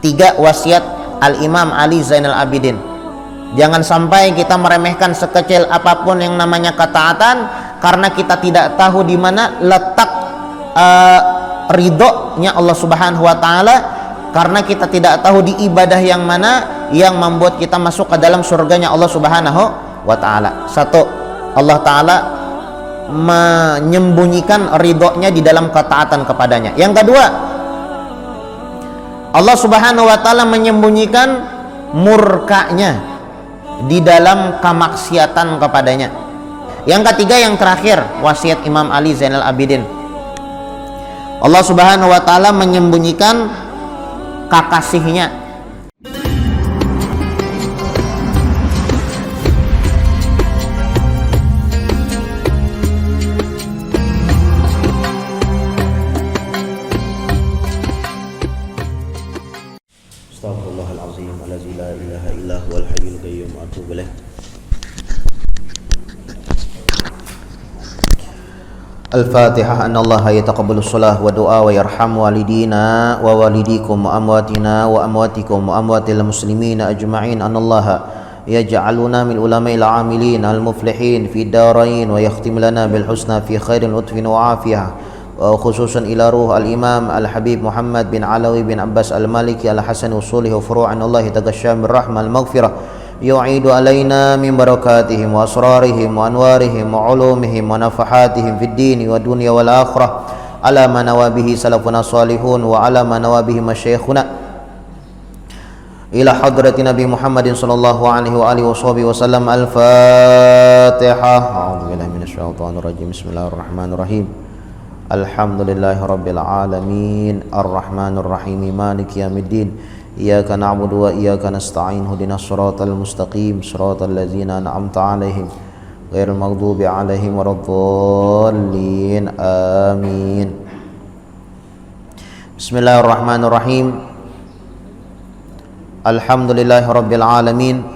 3, wasiat Al-Imam Ali Zainal Abidin. Jangan sampai kita meremehkan sekecil apapun yang namanya ketaatan karena kita tidak tahu di mana letak ridhonya Allah Subhanahu wa taala, karena kita tidak tahu di ibadah yang mana yang membuat kita masuk ke dalam surganya Allah Subhanahu wa taala. 1, Allah taala menyembunyikan ridhonya di dalam ketaatan kepadanya. Yang kedua, Allah Subhanahu wa taala menyembunyikan murkanya di dalam kemaksiatan kepadanya. Yang ketiga, yang terakhir, wasiat Imam Ali Zainal Abidin. Allah Subhanahu wa taala menyembunyikan kekasihnya. Astaghfirullahalazim allazi la ilaha illa huwal hayyul qayyum wa atubu ilaih. Al-Fatihah. Anallaha yataqabbalu shalah wa du'a wa yarham walidina wa walidikum wa amwatina wa amwatikum wa amwatil muslimina ajma'in. Anallaha yaj'aluna min ulama'il 'amilin al-muflihin fi darain wa yakhtim lana bil husna fi khairin lutfin wa afiyah. Khususan ila ruh al-Imam Al-Habib Muhammad bin Alawi bin Abbas Al-Maliki Al-Hasan usulihi wa furu'an Allah taghashsha min rahmah al-maghfirah yu'idu alaina min barakatihim wa asrarihim wa anwarihim wa ulumihim wa nafahatihim fid din wa dunya wal akhirah ala ma nawabihi salafuna salihun wa ala ma nawabihi masyayikhuna ila hadrati Nabi Muhammadin sallallahu alaihi wa alihi wa sallam. Al-Fatihah. A'udzu billahi minasyaitonir rajim. Bismillahirrahmanirrahim. Alhamdulillahi rabbil alamin arrahmanir rahim maliki yaumiddin iyyaka na'budu wa iyyaka nasta'in ihdinas siratal mustaqim siratal ladzina an'amta 'alaihim ghairil maghdubi 'alaihim waladdallin amin. Bismillahirrahmanirrahim. Alhamdulillahi rabbil alamin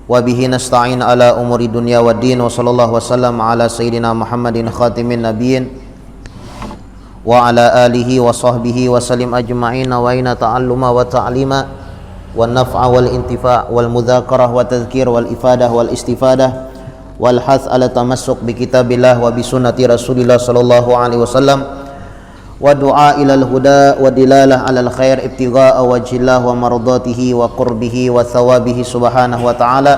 wa bihi nasta'in ala umuri dunya waddin wa sallallahu wasallam ala sayyidina Muhammadin khatimin nabiyyin wa ala alihi wa sahbihi wa sallim ajma'in. Wa ina ta'alluma wa ta'lima wa naf'a wal intifa' wal mudzakarah wa tadhkir wal ifadah wal istifadah wal hath ala tamassuk bi kitabillah wa bi sunnati Rasulillah sallallahu alaihi wasallam wa du'a ilal huda wa dilalah alal khair ibtigha'a wajhillah wa mardatihi wa qurbihi wa thawabihi subhanahu wa ta'ala.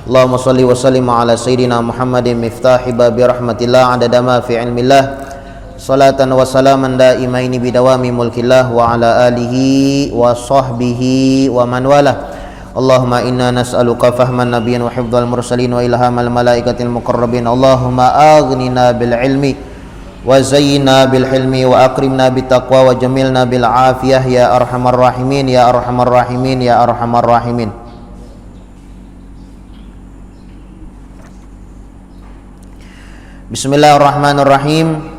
Allahumma salli wa sallim ala sayyidina Muhammadin miftahi babi rahmatillah adada ma fi ilmillah salatan wa salaman daimaini bidawami mulkillah wa ala alihi wa sahbihi wa man walah. Allahumma inna nas'aluka fahman nabiyyin wa hifdzal mursalin wa ilhamal malaikatil muqarrabin. Allahumma aghnina bil ilmi wa zayyina bil hilmi wa akrimna bit taqwa wa jamilna bil afiyah ya arhamar rahimin ya arhamar rahimin ya arhamar rahimin. Bismillahirrahmanirrahim.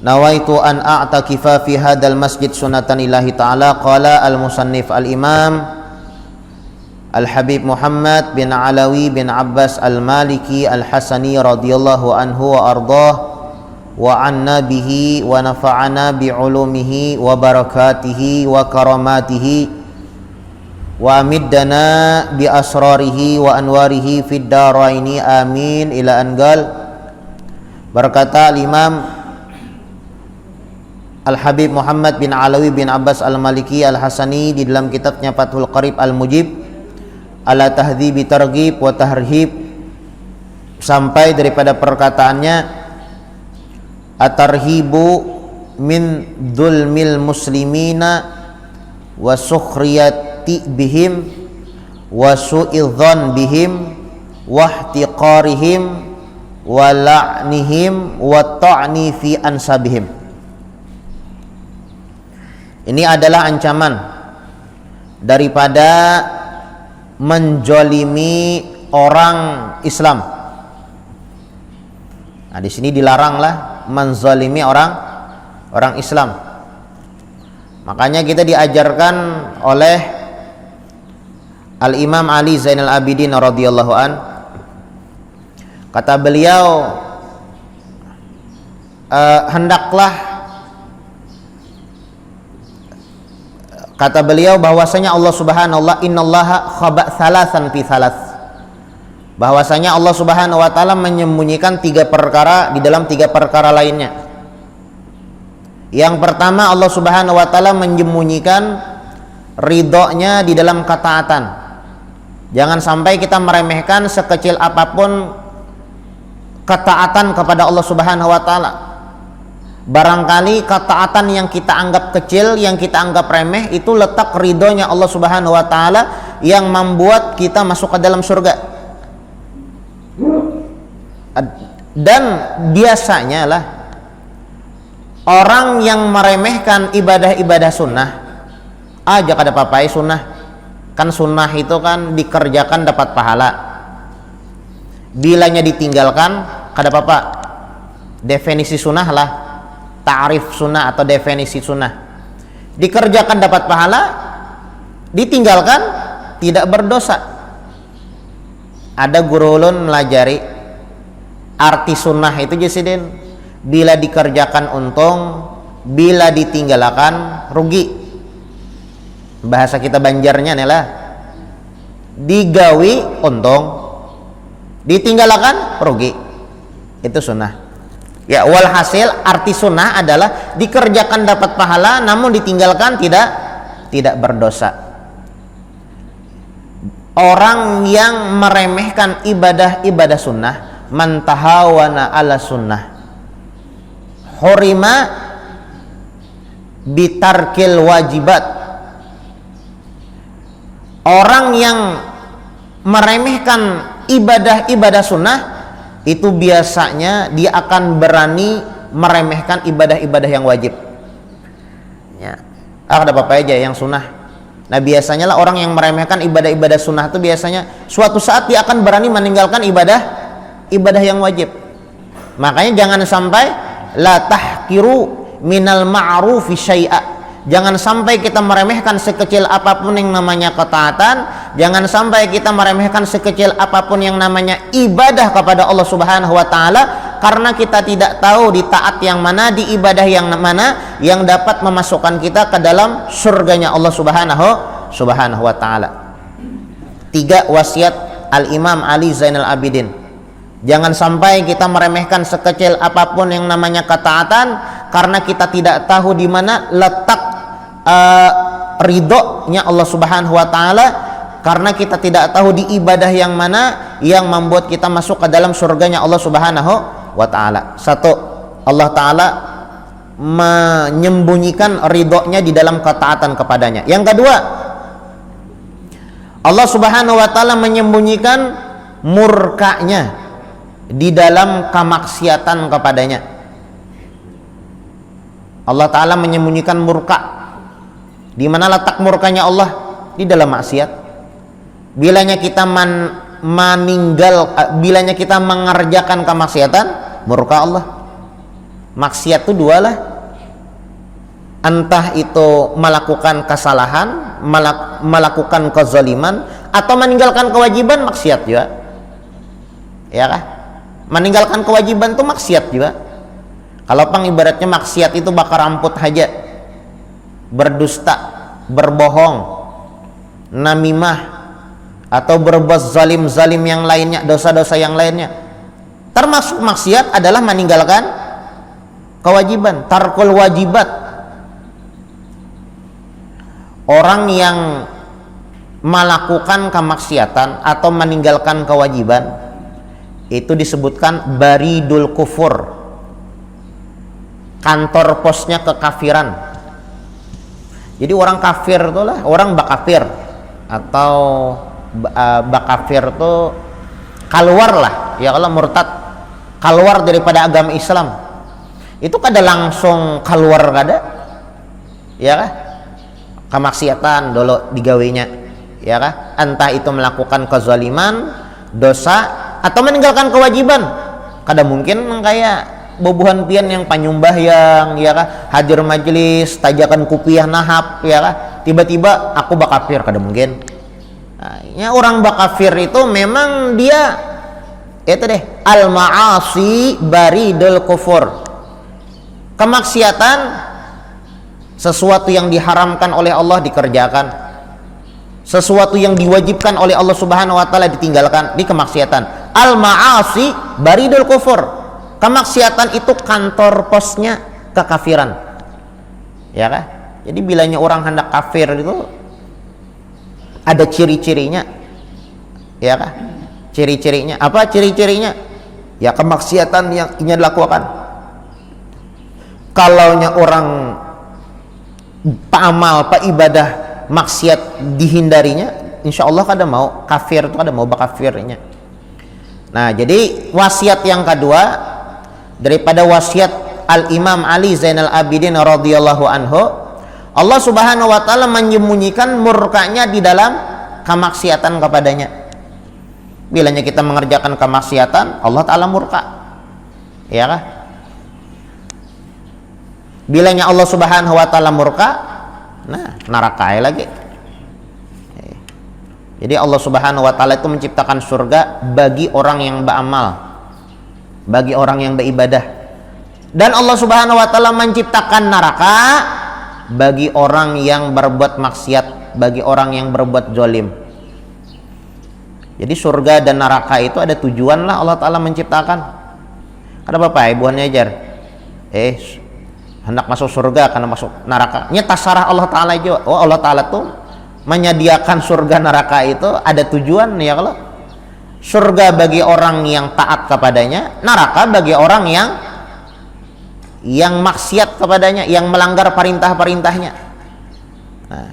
Nawaitu an a'takifa fi hadzal masjid sunatan illahi ta'ala. Qala al-musannif al-imam Al-Habib Muhammad bin Alawi bin Abbas Al-Maliki Al-Hasani radhiyallahu anhu wa ardah wa anna bihi wa nafa'ana bi ulumihi wa barakatihi wa karamatihi wa amiddana bi asrarihi wa anwarihi fid daraini amin ila angal. Berkata Imam Al-Habib Muhammad bin Alawi bin Abbas Al-Maliki Al-Hasani di dalam kitabnya Fathul Qarib Al-Mujib ala tahdhibi targhib wa tahrhib, sampai daripada perkataannya atarhibu min dzulmil muslimina wa sukhriyati bihim wa su'idzan bihim wa ihtiqarihim wa la'nihim wa ta'ni fi ansabihim. Ini adalah ancaman daripada menjolimi orang Islam. Nah, di sini dilaranglah menzalimi orang Islam. Makanya kita diajarkan oleh Al-Imam Ali Zainal Abidin radhiyallahu an, kata beliau, hendaklah, kata beliau bahwasanya Allah Subhanahu wa ta'ala, innallaha khaba thalathan fi thalath, bahwasanya Allah Subhanahu wa ta'ala menyembunyikan 3 perkara di dalam 3 perkara lainnya. Yang pertama, Allah Subhanahu wa ta'ala menyembunyikan ridhonya di dalam ketaatan. Jangan sampai kita meremehkan sekecil apapun ketaatan kepada Allah Subhanahu wa ta'ala. Barangkali ketaatan yang kita anggap kecil, yang kita anggap remeh, itu letak ridhonya Allah Subhanahu wa ta'ala yang membuat kita masuk ke dalam surga. Dan biasanya lah orang yang meremehkan ibadah-ibadah sunnah, aja kada papai sunnah, kan sunnah itu kan dikerjakan dapat pahala, bilanya ditinggalkan kada apa-apa. Definisi sunnah lah, ta'rif sunnah atau definisi sunnah, dikerjakan dapat pahala, ditinggalkan tidak berdosa. Ada guru ulun melajari arti sunnah itu jasidin, bila dikerjakan untung, bila ditinggalkan rugi. Bahasa kita Banjarnya nih lah, digawi untung, ditinggalkan rugi. Itu sunnah. Ya, walhasil arti sunnah adalah dikerjakan dapat pahala, namun ditinggalkan tidak berdosa. Orang yang meremehkan ibadah-ibadah sunnah, man tahawana ala sunnah hurima bitarkil wajibat. Orang yang meremehkan ibadah-ibadah sunnah itu biasanya dia akan berani meremehkan ibadah-ibadah yang wajib. Ya, ada apa aja yang sunnah. Nah, biasanya lah orang yang meremehkan ibadah-ibadah sunnah itu biasanya suatu saat dia akan berani meninggalkan ibadah yang wajib. Makanya jangan sampai la tahkiru minal ma'rufi syai'a. Jangan sampai kita meremehkan sekecil apapun yang namanya ketaatan. Jangan sampai kita meremehkan sekecil apapun yang namanya ibadah kepada Allah Subhanahu wa ta'ala, karena kita tidak tahu di taat yang mana, di ibadah yang mana yang dapat memasukkan kita ke dalam surganya Allah Subhanahu wa ta'ala. 3 wasiat Al-Imam Ali Zainal Abidin. Jangan sampai kita meremehkan sekecil apapun yang namanya ketaatan, karena kita tidak tahu di mana letak ridhonya Allah Subhanahu wa ta'ala, karena kita tidak tahu di ibadah yang mana yang membuat kita masuk ke dalam surganya Allah Subhanahu wa ta'ala. 1. Allah ta'ala menyembunyikan ridhonya di dalam ketaatan kepadanya. Yang kedua, Allah Subhanahu wa ta'ala menyembunyikan murkanya di dalam kemaksiatan kepadanya. Allah ta'ala menyembunyikan murka. Di mana letak murkanya Allah? Di dalam maksiat. Bilanya kita bilanya kita mengerjakan kemaksiatan, murka Allah. Maksiat itu 2 lah. Entah itu melakukan kesalahan, melakukan kezaliman, atau meninggalkan kewajiban, maksiat juga. Ya kah? Meninggalkan kewajiban itu maksiat juga. Kalau pang ibaratnya maksiat itu bakar ramput aja, berdusta, berbohong, namimah, atau berbuat zalim yang lainnya, dosa-dosa yang lainnya. Termasuk maksiat adalah meninggalkan kewajiban, tarkul wajibat. Orang yang melakukan kemaksiatan atau meninggalkan kewajiban itu disebutkan baridul kufur, kantor posnya kekafiran. Jadi orang kafir itu lah, orang bakafir atau bakafir itu keluar lah, ya kalau murtad keluar daripada agama Islam, itu kada langsung keluar kada, ya kah? Kemaksiatan dulu digawinya, ya kah? Entah itu melakukan kezaliman, dosa, atau meninggalkan kewajiban. Kada mungkin kayak bobuhan pian yang panyumbah yang, ya kah, hadir majelis, tajakan kupiah nahap, ya kah, tiba-tiba aku bakafir, kada mungkin. Nah, ya, orang bakafir itu memang dia itu deh al-ma'asi baridul kufur. Kemaksiatan sesuatu yang diharamkan oleh Allah dikerjakan, sesuatu yang diwajibkan oleh Allah Subhanahu wa taala ditinggalkan, di kemaksiatan. Al ma'asi baridul kufur. Kemaksiatan itu kantor posnya kekafiran. Ya kan? Jadi bilanya orang hendak kafir itu ada ciri-cirinya. Ya kan? Ciri-cirinya apa? Ciri-cirinya ya kemaksiatan yang ingin dilakukan. Kalaunya orang paamal, ibadah maksiat dihindarinya, insya Allah kada mau kafir itu kada mau bakafirnya. Nah, jadi wasiat yang kedua daripada wasiat Al-Imam Ali Zainal Abidin radhiyallahu anhu, Allah Subhanahu wa taala menyembunyikan murkanya di dalam kemaksiatan kepadanya. Bilanya kita mengerjakan kemaksiatan, Allah taala murka. Ya kah? Bilanya Allah Subhanahu wa taala murka, nah neraka lagi. Jadi Allah Subhanahu wa taala itu menciptakan surga bagi orang yang beramal, bagi orang yang beribadah. Dan Allah Subhanahu wa taala menciptakan neraka bagi orang yang berbuat maksiat, bagi orang yang berbuat zalim. Jadi surga dan neraka itu ada tujuan lah Allah taala menciptakan. Ada bapak ibuannya ajar. Hendak masuk surga karena masuk neraka. Nya tasarah Allah taala aja. Oh, Allah taala tuh menyediakan surga neraka itu ada tujuan ya. Kalau surga bagi orang yang taat kepadanya, neraka bagi orang yang maksiat kepadanya, yang melanggar perintah-perintahnya. Nah,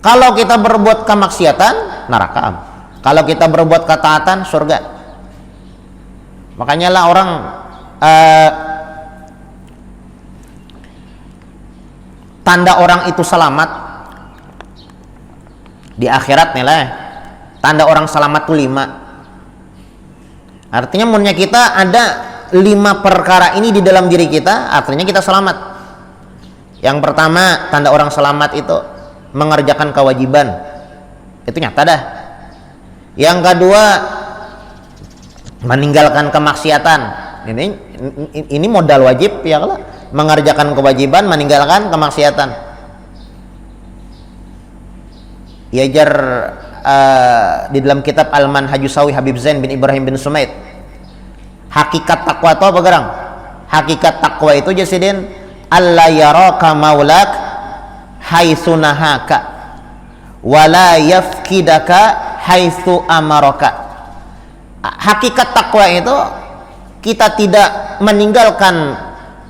kalau kita berbuat kemaksiatan, neraka. Kalau kita berbuat ketaatan, surga. Makanya lah orang tanda orang itu selamat di akhirat nih lah, tanda orang selamat tuh 5. Artinya munnya kita ada 5 perkara ini di dalam diri kita, artinya kita selamat. Yang pertama, tanda orang selamat itu mengerjakan kewajiban, itu nyata dah. Yang kedua, meninggalkan kemaksiatan. Ini modal wajib ya, kalau mengerjakan kewajiban, meninggalkan kemaksiatan. Yajar di dalam kitab Al-Manhajus Sawi Habib Zain bin Ibrahim bin Sumaid, hakikat takwa itu apa gerang? Hakikat takwa itu jasidin alla yaraka maulak haitsu nahaka wala yafkidaka haitsu amaraka. Hakikat takwa itu kita tidak meninggalkan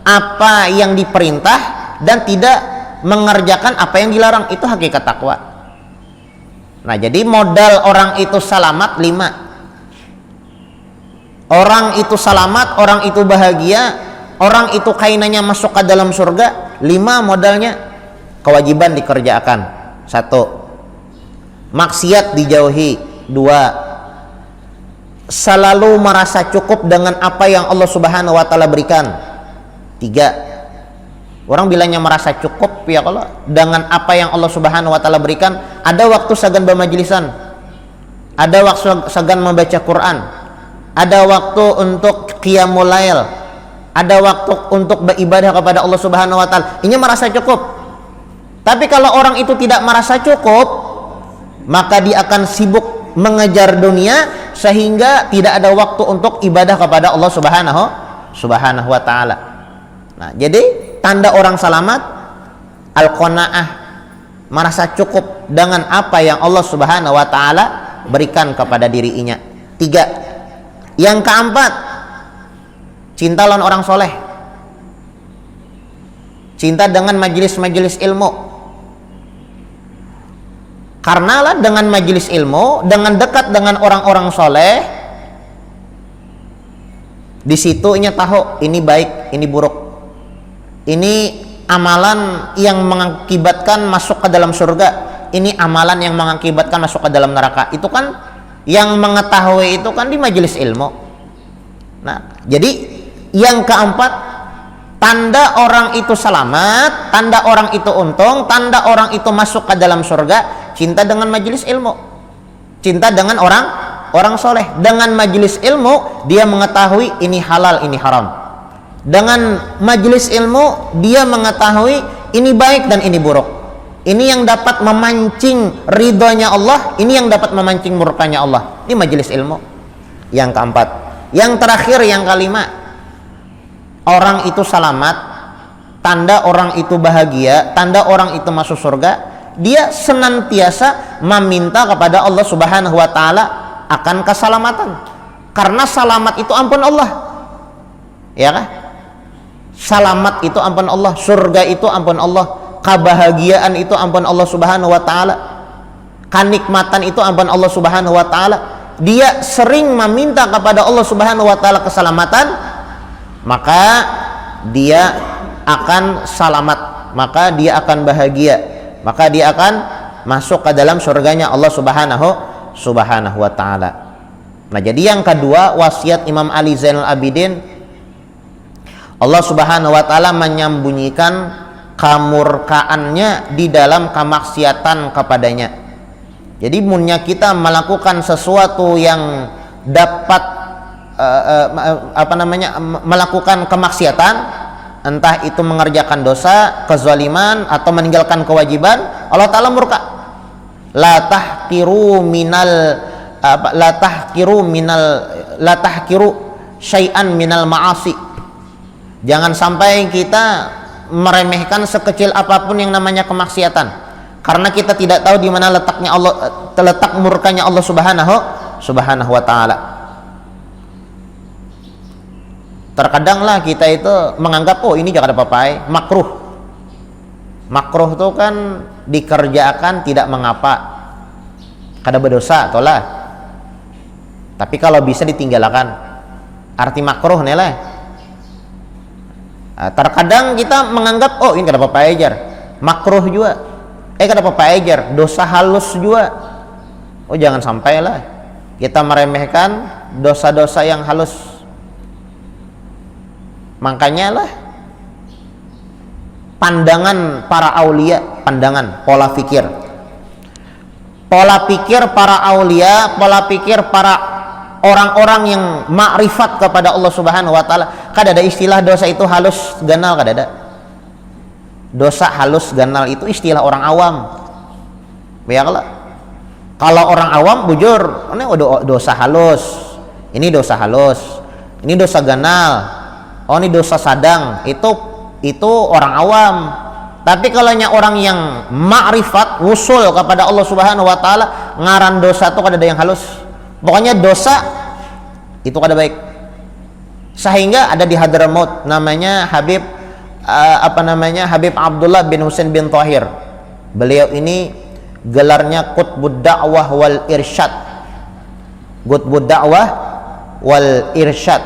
apa yang diperintah dan tidak mengerjakan apa yang dilarang. Itu hakikat takwa. Nah, jadi modal orang itu selamat 5. Orang itu selamat, orang itu bahagia, orang itu kainannya masuk ke dalam surga. 5 modalnya. Kewajiban dikerjakan. 1. Maksiat dijauhi. 2. Selalu merasa cukup dengan apa yang Allah Subhanahu wa taala berikan. 3. Orang bilangnya merasa cukup ya kalau dengan apa yang Allah Subhanahu wa taala berikan. Ada waktu segan bermajlisan, ada waktu segan membaca Quran, ada waktu untuk qiyamul lail, ada waktu untuk beribadah kepada Allah Subhanahu wa taala. Ini merasa cukup. Tapi kalau orang itu tidak merasa cukup, maka dia akan sibuk mengejar dunia sehingga tidak ada waktu untuk ibadah kepada Allah Subhanahu wa taala. Nah, jadi tanda orang selamat al-qanaah, merasa cukup dengan apa yang Allah Subhanahu wa taala berikan kepada dirinya. 3. Yang keempat, cinta lawan orang soleh, cinta dengan majelis-majelis ilmu. Karena lah dengan majelis ilmu, dengan dekat dengan orang-orang soleh, di situ inya tahu ini baik, ini buruk, ini amalan yang mengakibatkan masuk ke dalam surga, ini amalan yang mengakibatkan masuk ke dalam neraka. Itu kan yang mengetahui itu kan di majelis ilmu. Nah, jadi yang keempat, tanda orang itu selamat, tanda orang itu untung, tanda orang itu masuk ke dalam surga, cinta dengan majelis ilmu, cinta dengan orang soleh. Dengan majelis ilmu dia mengetahui ini halal, ini haram. Dengan majelis ilmu dia mengetahui ini baik dan ini buruk. Ini yang dapat memancing ridhonya Allah, ini yang dapat memancing murkanya Allah. Ini majelis ilmu. Yang keempat, yang terakhir, yang kelima, orang itu selamat, tanda orang itu bahagia, tanda orang itu masuk surga, dia senantiasa meminta kepada Allah Subhanahu wa taala akan keselamatan. Karena selamat itu ampun Allah. Ya kan? Selamat itu ampun Allah, surga itu ampun Allah, kebahagiaan itu ampun Allah Subhanahu wa taala, kenikmatan itu ampun Allah Subhanahu wa taala. Dia sering meminta kepada Allah Subhanahu wa taala keselamatan, maka dia akan selamat, maka dia akan bahagia, maka dia akan masuk ke dalam surganya Allah Subhanahu wa taala. Nah, jadi yang kedua, wasiat Imam Ali Zainal Abidin, Allah Subhanahu wa taala menyembunyikan kemurkaannya di dalam kemaksiatan kepadanya. Jadi munnya kita melakukan sesuatu yang dapat melakukan kemaksiatan, entah itu mengerjakan dosa, kezaliman, atau meninggalkan kewajiban, Allah taala murka. La tahkiru syai'an minal ma'asi. Jangan sampai kita meremehkan sekecil apapun yang namanya kemaksiatan, karena kita tidak tahu di mana letaknya Allah, letak murkanya Allah Subhanahu wa taala. Terkadanglah kita itu menganggap oh ini jangan apa-apa, makruh. Makruh itu kan dikerjakan tidak mengapa, kada berdosa tolah. Tapi kalau bisa ditinggalkan, arti makruh nih lah. Terkadang kita menganggap oh ini kada apa-apa aja, makruh juga, kada apa-apa aja, dosa halus juga. Oh jangan sampailah kita meremehkan dosa-dosa yang halus. Makanya lah pandangan para aulia, pandangan pola pikir para aulia, pola pikir para orang-orang yang makrifat kepada Allah Subhanahu wa taala, kada ada istilah dosa itu halus ganal, kada ada. Dosa halus ganal itu istilah orang awam. Baiklah. Kalau orang awam bujur, ini dosa halus. Ini dosa halus. Ini dosa ganal. Oh ini dosa sadang. Itu orang awam. Tapi kalau orang yang makrifat, wusul kepada Allah Subhanahu wa taala, ngaran dosa itu kada ada yang halus. Pokoknya dosa itu kada baik. Sehingga ada di Hadramaut namanya Habib Habib Abdullah bin Husain bin Tahir. Beliau ini gelarnya Qutbud Da'wah wal Irsyad. Qutbud Da'wah wal Irsyad.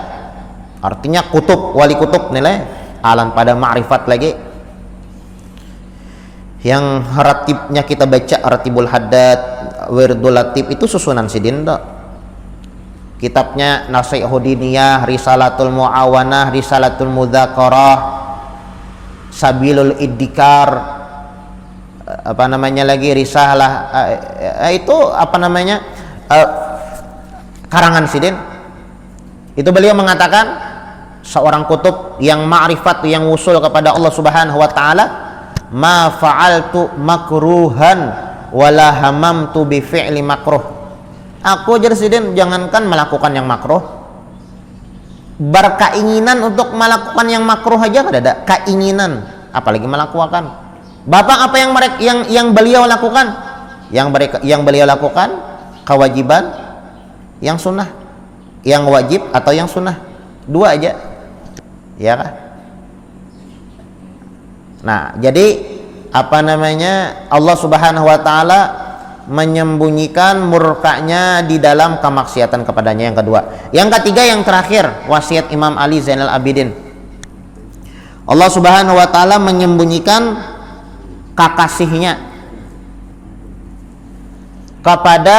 Artinya kutub, wali kutub nilai alam pada ma'rifat lagi. Yang ratibnya kita baca Ratibul Haddad, Wirdul Latif, itu susunan sidin tak? Kitabnya Nasihuddiniyah, Risalatul Muawanah, Risalatul Mudzakarah, Sabilul Iddikar, Risalah, itu karangan sidin. Itu beliau mengatakan seorang kutub yang ma'rifat, yang wusul kepada Allah Subhanahu wa taala, ma fa'altu makruhan wala hamamtu bi fi'li makruh. Aku Sidin jangankan melakukan yang makruh, berkeinginan untuk melakukan yang makruh aja kada ada keinginan, apalagi melakukan. Bapak apa yang beliau lakukan? Yang beliau lakukan kewajiban, yang sunnah, yang wajib atau yang sunnah, dua aja, ya kan? Nah, jadi Allah Subhanahu wa taala menyembunyikan murkanya di dalam kemaksiatan kepadanya. Yang kedua. Yang ketiga, yang terakhir, wasiat Imam Ali Zainal Abidin, Allah Subhanahu wa taala menyembunyikan kekasihnya kepada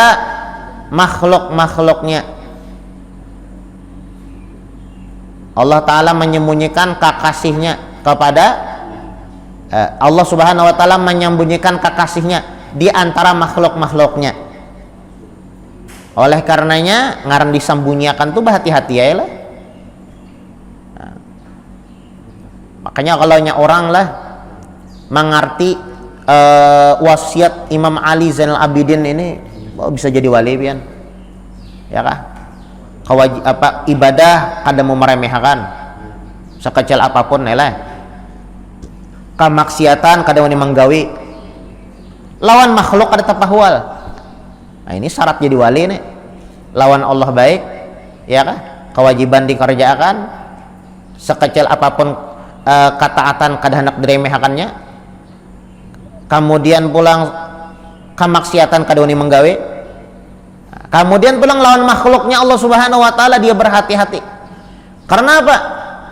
makhluk-makhluknya. Allah taala menyembunyikan kekasihnya kepada Allah Subhanahu wa taala menyembunyikan kekasihnya di antara makhluk-makhluknya. Oleh karenanya ngaran disembunyikan tuh berhati-hati ya lah. Makanya kalau orang lah mengerti wasiat Imam Ali Zainal Abidin ini, bisa jadi wali pian. Ya kah? Ibadah kada mau meremehkan sekecil apapun nilai. Kamaksiatan kada mau menggawi. Lawan makhluk kada tapahwal. Nah, ini syarat jadi wali nih. Lawan Allah baik, ya kah? Kewajiban dikerjakan sekecil apapun ketaatan kada hendak diremehkannya. Kemudian pulang kamaksiatan kada mau menggawi. Kemudian pulang lawan makhluknya Allah Subhanahu wa taala dia berhati-hati. Karena apa?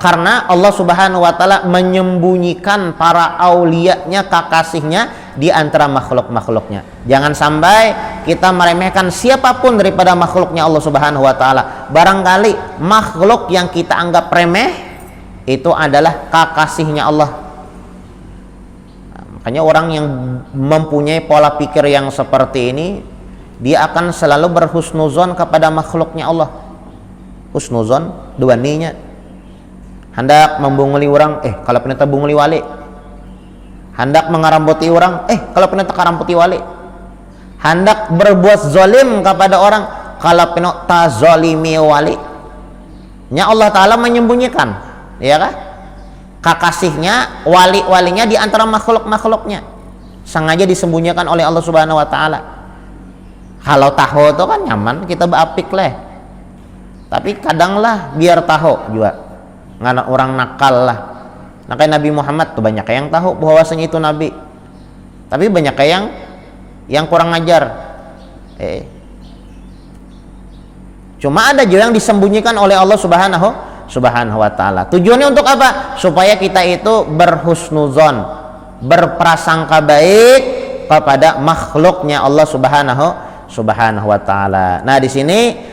Karena Allah Subhanahu wa taala menyembunyikan para aulianya, kekasihnya di antara makhluk-makhluknya. Jangan sampai kita meremehkan siapapun daripada makhluknya Allah Subhanahu wa taala. Barangkali makhluk yang kita anggap remeh itu adalah kekasihnya Allah. Nah, makanya orang yang mempunyai pola pikir yang seperti ini, dia akan selalu berhusnuzon kepada makhluknya Allah. Husnuzon dua ninya. Hendak membunguli orang, kalau peneta bunguli wali. Hendak mengaramputi orang, kalau peneta karamputi wali. Hendak berbuat zalim kepada orang, kalau peneta zalimi wali. Nya Allah Ta'ala menyembunyikan, ya kah? Kekasihnya, wali-walinya di antara makhluk-makhluknya. Sengaja disembunyikan oleh Allah Subhanahu wa taala. Kalau tahu itu kan nyaman, kita beapik lah. Tapi kadanglah biar tahu juga. Nggak orang nakal lah. Nah, kayak Nabi Muhammad tuh banyak yang tahu bahwasanya itu Nabi. Tapi banyak yang kurang ajar. Cuma ada juga yang disembunyikan oleh Allah Subhanahu wa taala. Tujuannya untuk apa? Supaya kita itu berhusnuzon, berprasangka baik kepada makhluknya Allah Subhanahu wa taala. Nah, di sini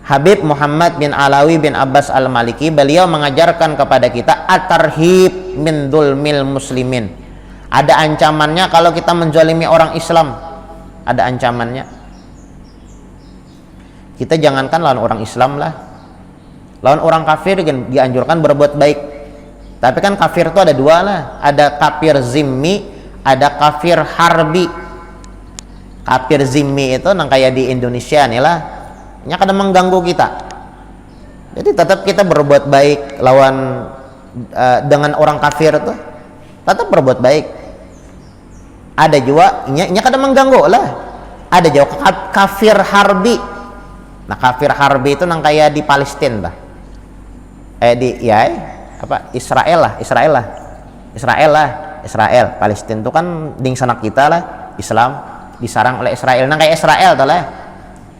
Habib Muhammad bin Alawi bin Abbas Al-Maliki beliau mengajarkan kepada kita at-tarhib min dzulmil muslimin. Ada ancamannya kalau kita menzalimi orang Islam. Ada ancamannya. Kita jangankan lawan orang Islam lah. Lawan orang kafir dianjurkan berbuat baik. Tapi kan kafir itu ada dua lah. Ada kafir zimmi, ada kafir harbi. Kafir zimmi itu nang kayak di Indonesia nih lah. Nya kadang mengganggu kita. Jadi tetap kita berbuat baik lawan dengan orang kafir tuh. Tetap berbuat baik. Ada juga nya kadang mengganggu lah. Ada juga kafir harbi. Nah, kafir harbi itu nang kayak di Palestina lah. Israel. Palestina itu kan ding sanak kita lah, Islam disarang oleh Israel. Nang kayak Israel tuh lah.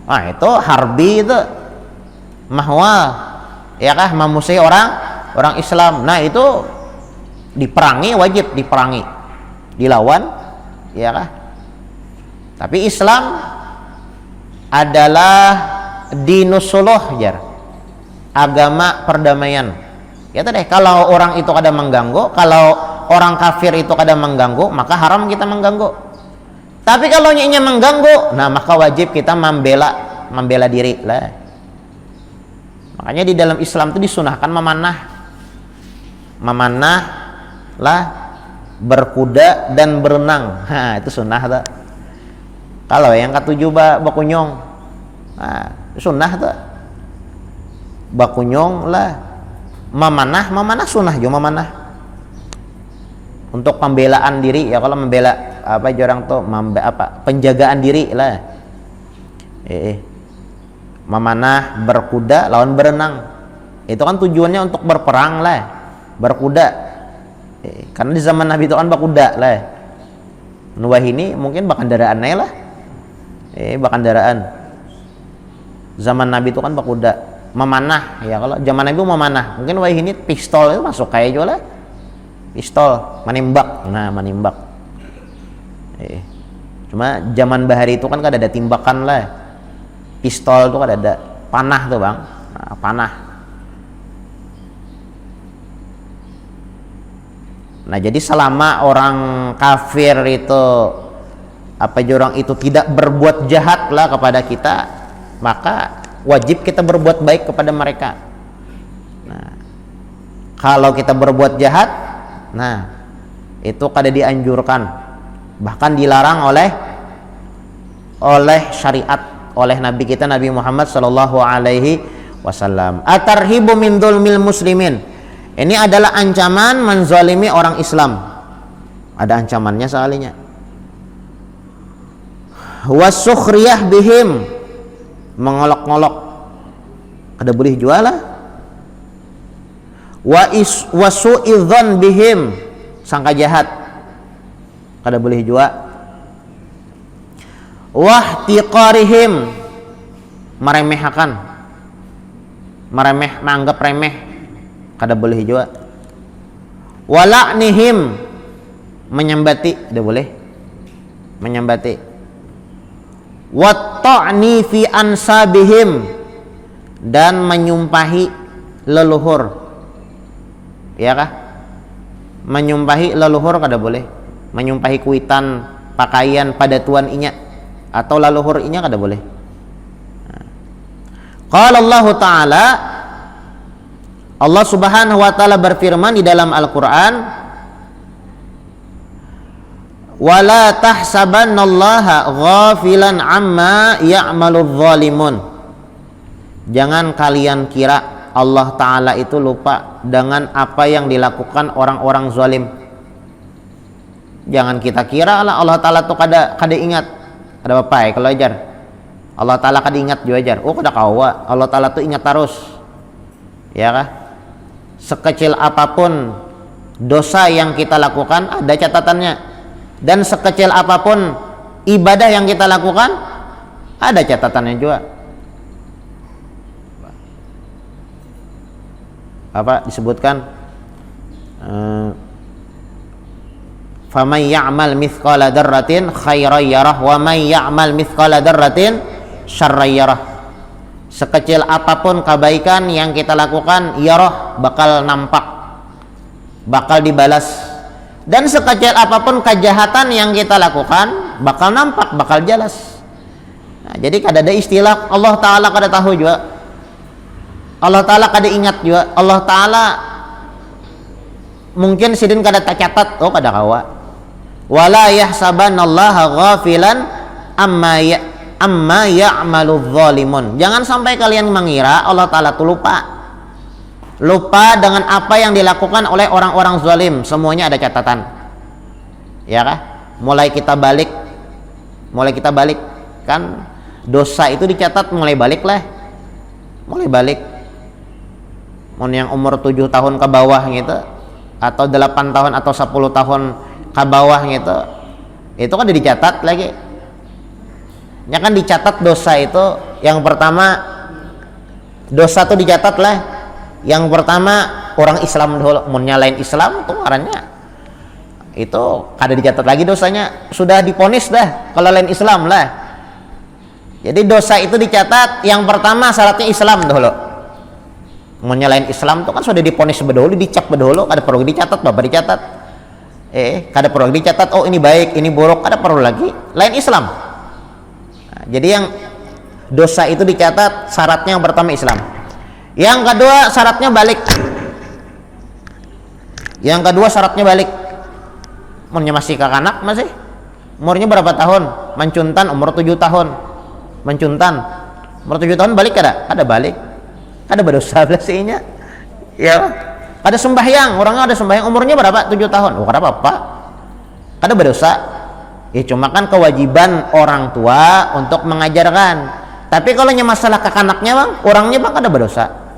Nah, itu harbi itu mahwal, ya kah, memusuhi orang Islam. Nah, itu diperangi, wajib diperangi, dilawan, ya kah. Tapi Islam adalah dinusuluh, jar, agama perdamaian. Ya tadi, kalau orang itu kadang mengganggu, kalau orang kafir itu kadang mengganggu, maka haram kita mengganggu. Tapi kalau nyinya mengganggu, nah maka wajib kita membela diri lah. Makanya di dalam Islam itu disunahkan memanah lah, berkuda dan berenang. Nah, itu sunnah tuh. Kalau yang ketujuh bakunyong, nah, sunnah tuh. Bakunyong lah, memanah sunnah juga memanah. Untuk pembelaan diri, ya kalau membela orang tuh penjagaan diri lah. Memanah, berkuda lawan berenang. Itu kan tujuannya untuk berperang lah, berkuda. Karena di zaman Nabi itu kan berkuda lah. Nuwah ini mungkin bakandaraan lah. Bakandaraan. Zaman Nabi itu kan berkuda, memanah. Ya kalau zaman Nabi memanah, mungkin wah ini pistol itu masuk kayak juga lah. Pistol, menembak. Nah, menembak. Cuma zaman bahari itu kan ada timbakan lah. Pistol itu kan ada panah tuh bang. Nah, panah. Nah, jadi selama orang kafir itu orang itu tidak berbuat jahat lah kepada kita, maka wajib kita berbuat baik kepada mereka. Nah, kalau kita berbuat jahat, Nah, itu kada dianjurkan, bahkan dilarang oleh syariat, oleh Nabi kita Nabi Muhammad sallallahu alaihi wasallam. Atarhibu min dzulmil muslimin. Ini adalah ancaman menzalimi orang Islam. Ada ancamannya soalnya. Wasukhriyah bihim, mengolok-ngolok, kada boleh jual lah. Wasu'idzan bihim, sangka jahat, kada boleh jual. Wahtiqarihim, meremehkan, menganggap remeh, kada boleh jual. Wala'nihim, menyambati, tidak boleh menyambati. Watta'ni fi ansabihim, dan menyumpahi leluhur, ya kah? Menyumpahi leluhur kada boleh. Menyumpahi kuitan pakaian pada tuan inya atau leluhur inya kada boleh. Qala Allah Ta'ala, Allah Subhanahu wa taala berfirman di dalam Al-Qur'an, wala tahsabannallaha ghafilan amma ya'maludz zalimun. Jangan kalian kira Allah Ta'ala itu lupa dengan apa yang dilakukan orang-orang zalim. Jangan kita kira lah Allah Ta'ala tuh kada ingat. Ada apa ya kalau ajar Allah Ta'ala kada ingat juga ajar. Oh kada kawa, Allah Ta'ala tuh ingat terus, ya kah? Sekecil apapun dosa yang kita lakukan ada catatannya, dan sekecil apapun ibadah yang kita lakukan ada catatannya juga. Apa disebutkan? Faman ya'mal mithqala dzarratin khairan yarah wa man ya'mal mithqala dzarratin syarran yarah. Sekecil apapun kebaikan yang kita lakukan, yarah, bakal nampak, bakal dibalas. Dan sekecil apapun kejahatan yang kita lakukan, bakal nampak, bakal jelas. Nah, jadi kada ada istilah Allah Ta'ala kada tahu juga, Allah Ta'ala kada ingat juga, Allah Ta'ala mungkin sidin kada tercatat, oh kada kawa. Wala yahsabannallaha ghafilan amma ya'maludz zalimun. Jangan sampai kalian mengira Allah Ta'ala itu lupa dengan apa yang dilakukan oleh orang-orang zalim. Semuanya ada catatan, ya kah? Mulai kita balik kan, dosa itu dicatat mulai balik mau yang umur 7 tahun ke bawah gitu, atau 8 tahun atau 10 tahun ke bawah gitu, itu kan dicatat lagi ya kan. Dicatat dosa itu, yang pertama dosa itu dicatat lah. Yang pertama orang Islam dulu, mau nyalain Islam tuh ngarannya itu kada dicatat lagi dosanya, sudah diponis dah kalau lain Islam lah. Jadi dosa itu dicatat, yang pertama syaratnya Islam dulu. Mau nyalain Islam tuh kan sudah diponis bedahulu, dicap bedahulu, kada perlu dicatat, bapak dicatat. Kada perlu dicatat, oh ini baik, ini buruk, kada perlu lagi lain Islam. Nah, jadi yang dosa itu dicatat, syaratnya yang pertama Islam. Yang kedua syaratnya balik. Umurnya masih kakanak, masih umurnya berapa tahun? Mencuntan umur 7 tahun. Umur 7 tahun balik kada balik. Kada berdosa belasinya. Ya. Kada sembahyang, orangnya ada sembahyang umurnya berapa? 7 tahun. Oh, kada apa-apa. Kada berdosa. Ya cuma kan kewajiban orang tua untuk mengajarkan. Tapi kalau masalah kakanaknya bang, orangnya bang kada berdosa.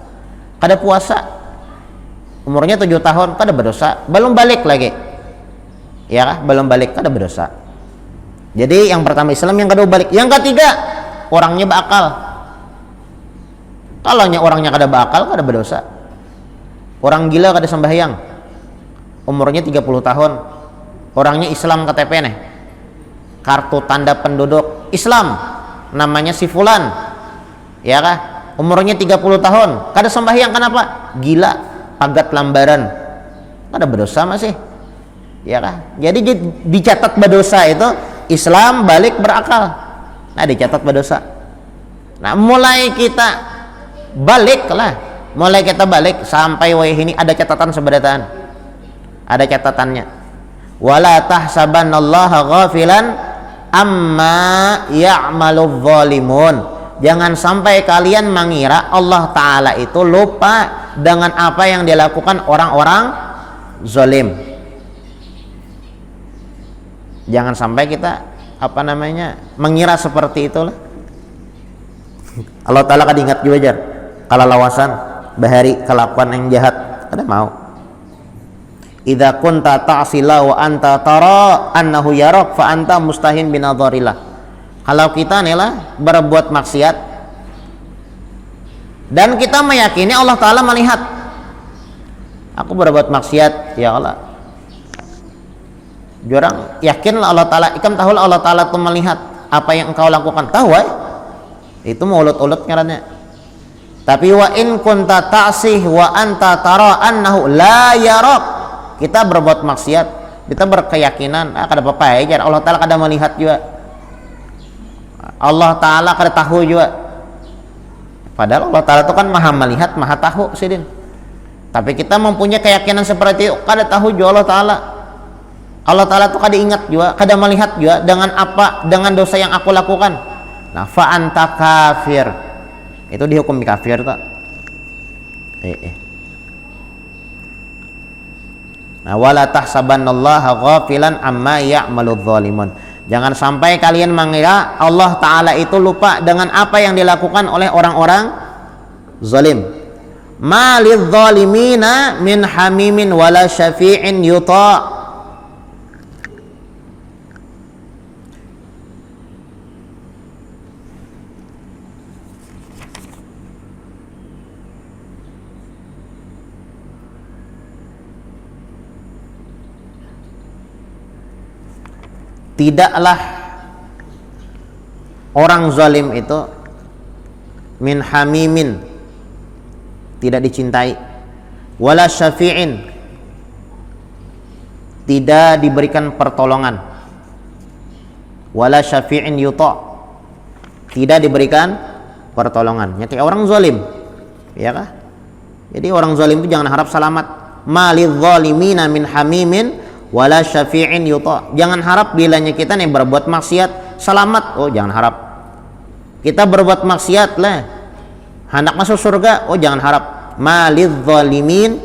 Kada puasa, umurnya 7 tahun, kada berdosa, belum balik lagi, ya kah? Belum balik, kada berdosa. Jadi yang pertama Islam, yang kedua balik, yang ketiga orangnya berakal. Kalau orangnya kada berakal, kada berdosa. Orang gila kada sembahyang, umurnya 30 tahun, orangnya Islam KTP nih, kartu tanda penduduk Islam, namanya si fulan, ya kah? Umurnya 30 tahun, kada sembahyang, kenapa? Gila, pagat lambaran, kada berdosa masih, ya kah? Jadi dicatat berdosa itu Islam, balik, berakal. Nah dicatat berdosa. Nah mulai kita balik sampai wah ini ada catatan seberataan, Ada catatannya. Wala tahsabannallaha ghafilan amma ya'maludz zalimun. Jangan sampai kalian mengira Allah Ta'ala itu lupa dengan apa yang dilakukan orang-orang zalim. Jangan sampai kita mengira seperti itulah. Allah Ta'ala kan ingat juga jar kalau lawasan bahari kelakuan yang jahat ada mau. Idza kunta ta'sila wa anta tara annahu yarak fa anta mustahin binadharillah. Kalau kita nih berbuat maksiat dan kita meyakini Allah Ta'ala melihat, aku berbuat maksiat ya Allah, jurang yakinlah Allah Ta'ala, ikam tahu Allah Ta'ala itu melihat apa yang engkau lakukan, tahu itu mau ulut-ulut ngarannya. Tapi wa in kunta ta'sih wa anta tara annahu la yarak, kita berbuat maksiat, kita berkeyakinan kada apa-apa ya, Allah Ta'ala kada melihat juga, Allah Ta'ala kada tahu juga. Padahal Allah Ta'ala itu kan maha melihat, maha tahu sidin. Tapi kita mempunyai keyakinan seperti itu, kada tahu juga Allah Ta'ala. Allah Ta'ala itu kada ingat juga, kada melihat juga dengan apa, dengan dosa yang aku lakukan. Nah, fa anta kafir. Itu dihukum kafir tak? Nah, wala tahsabannallaha ghafilan amma ya'maludz zalimun. Jangan sampai kalian mengira Allah Ta'ala itu lupa dengan apa yang dilakukan oleh orang-orang zalim. Ma lidz zalimina min hamimin wala syafi'in yuta'. Tidaklah orang zalim itu min hamimin, tidak dicintai, wala syafi'in, tidak diberikan pertolongan, wala syafi'in yuta', tidak diberikan pertolongan. Jadi orang zalim, ya kah? Jadi orang zalim itu jangan harap selamat. Malidz zalimina min hamimin wala syafi'in yuta'. Jangan harap bilanya kita nih berbuat maksiat selamat, oh jangan harap. Kita berbuat maksiat lah hendak masuk surga, oh jangan harap. Malidz zalimin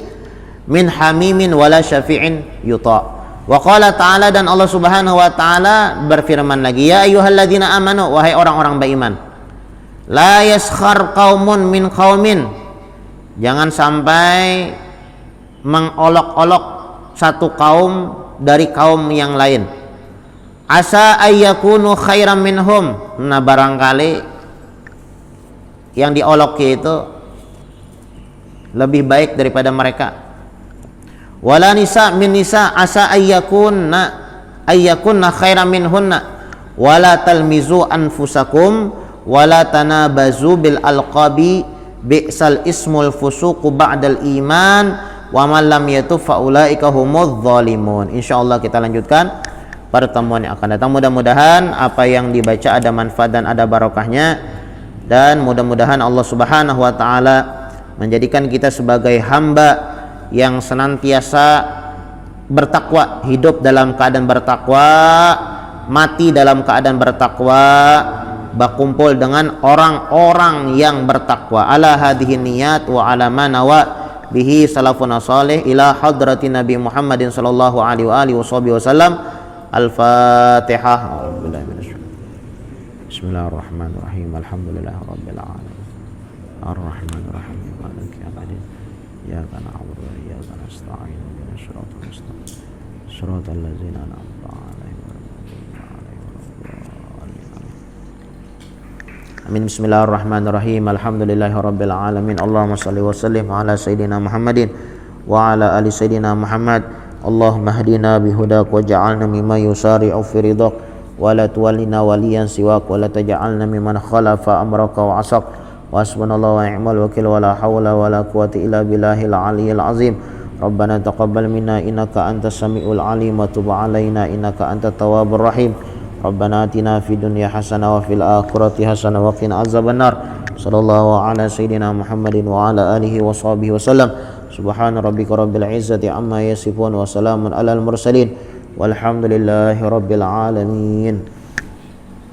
min hamimin wala syafi'in yuta'. Wa qala ta'ala, dan Allah Subhanahu wa taala berfirman lagi, ya ayyuhalladzina amanu, wahai orang-orang beriman, la yaskhar qaumun min qaumin, jangan sampai mengolok-olok satu kaum dari kaum yang lain. Asa ayyakunu khairam minhum, nah barangkali yang diolok itu lebih baik daripada mereka. Wala nisa min nisa asa ayyakunna khairam minhunna wala talmizu anfusakum wala tanabazu bil alqabi bi'sal ismul fusuqu ba'dal iman wa man lam yatub fa ulaika humudz zalimun. Insyaallah kita lanjutkan pertemuan yang akan datang. Mudah-mudahan apa yang dibaca ada manfaat dan ada barokahnya, dan mudah-mudahan Allah Subhanahu wa taala menjadikan kita sebagai hamba yang senantiasa bertakwa, hidup dalam keadaan bertakwa, mati dalam keadaan bertakwa, berkumpul dengan orang-orang yang bertakwa. Ala hadhihi niyat wa ala manawa bihi salafuna salih ila hadratin Nabi Muhammadin sallallahu alaihi wa alihi wasallam. Al-Fatihah. Bismillahirrahmanirrahim. Alhamdulillahirabbil alamin. Ar-Rahmanir Rahim. Maliki yaumiddin. Iyyaka na'budu wa iyyaka nasta'in. Ihdinas siratal mustaqim. Shiratal ladzina an'amta 'alaihim ghairil maghdubi 'alaihim. Amin. Bismillahirrahmanirrahim. Alhamdulillahirabbil alamin. Allahumma shalli wa sallim ala sayidina Muhammadin wa ala ali sayidina Muhammad. Allahumma hdina bihudak waj'alna mimman yusari'u fi ridhak wa la tuwallina waliyan siwak wa la taj'alna mimman khalafa amraka wa asak. Wa hasbunallahu wa ni'mal wakil wa la hawla wa la quwwata illa billahil aliyyil azim. Rabbana taqabbal minna innaka antas samiul alim wa tub 'alaina innaka antat tawwabur rahim. Rabbana atina fid dunya hasanah wa fil akhirati hasanah wa qina azabannar. Sallallahu ala sayidina Muhammadin wa ala alihi wa sahbihi wasallam. Subhana rabbika rabbil izzati amma yasifun wa salamun alal mursalin walhamdulillahi rabbil alamin.